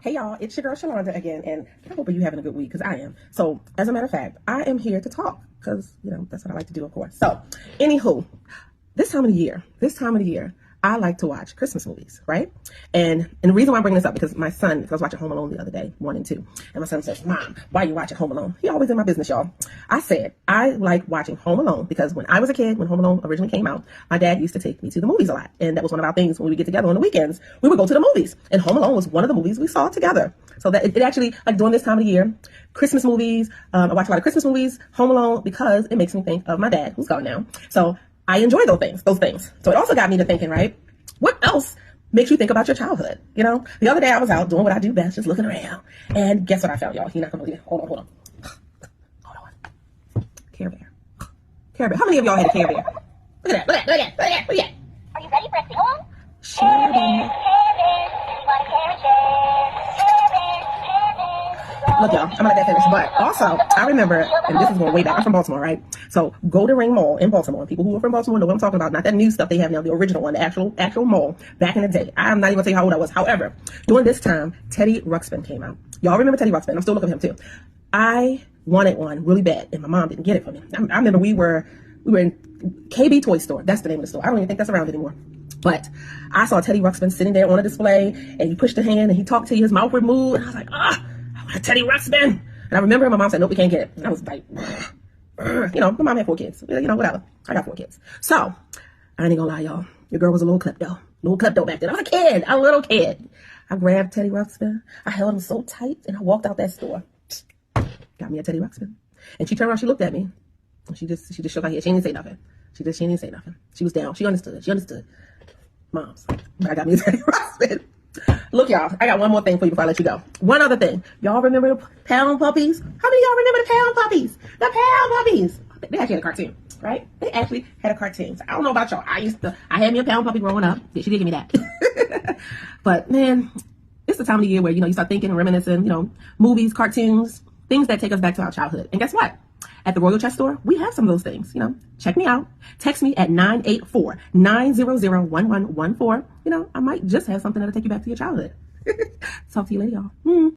Hey y'all, it's your girl Shalonda again, and I hope you're having a good week, because I am. So, as a matter of fact, I am here to talk, because, that's what I like to do, of course. So, anywho, this time of the year, I like to watch Christmas movies, right? And the reason why I'm bringing this up, because my son, because I was watching Home Alone the other day, 1 and 2, and my son says, Mom, why are you watching Home Alone? He always in my business, y'all. I said, I like watching Home Alone because when I was a kid, when Home Alone originally came out, my dad used to take me to the movies a lot. And that was one of our things when we get together on the weekends. We would go to the movies. And Home Alone was one of the movies we saw together. So that it actually, like during this time of the year, Christmas movies, I watch a lot of Christmas movies, Home Alone, because it makes me think of my dad, who's gone now. So I enjoy those things. So it also got me to thinking, right? What else makes you think about your childhood? The other day I was out doing what I do best, just looking around. And guess what I found, y'all? You're not going to believe it. Hold on. Care Bear. How many of y'all had a Care Bear? Look at that. Are you ready for a sing-along? Share. Look, y'all, I'm gonna let that finish. But also, I remember, and this is going way back. I'm from Baltimore, right? So, Golden Ring Mall in Baltimore. People who are from Baltimore know what I'm talking about. Not that new stuff they have now, the original one, the actual mall back in the day. I'm not even gonna tell you how old I was. However, during this time, Teddy Ruxpin came out. Y'all remember Teddy Ruxpin? I'm still looking at him too. I wanted one really bad, and my mom didn't get it for me. I remember we were in KB Toy Store. That's the name of the store. I don't even think that's around anymore. But I saw Teddy Ruxpin sitting there on a display, and he pushed a hand, and he talked to you, his mouth would move, and I was like, I want a Teddy Ruxpin. And I remember my mom said, nope, we can't get it. And I was like, my mom had 4 kids. Whatever. I got 4 kids. So, I ain't gonna lie, y'all. Your girl was a little klepto back then. I was a little kid. I grabbed Teddy Ruxpin. I held him so tight, and I walked out that store. Got me a Teddy Ruxpin. And she turned around, she looked at me. And she just shook her head. She didn't say nothing. She didn't say nothing. She was down. She understood. Moms. But I got me a Teddy Ruxpin. Look, y'all, I got one more thing for you before I let you go. One other thing. Y'all remember the Pound Puppies? How many of y'all remember the Pound Puppies? The Pound Puppies. They actually had a cartoon, right? They actually had a cartoon. So I don't know about y'all. I had me a Pound Puppy growing up. Yeah, she did give me that. But, man, it's the time of the year where, you start thinking and reminiscing, movies, cartoons, things that take us back to our childhood. And guess what? At the Royal Chess Store, we have some of those things. Check me out. Text me at 984-900-1114. I might just have something that'll take you back to your childhood. Talk to you later, y'all.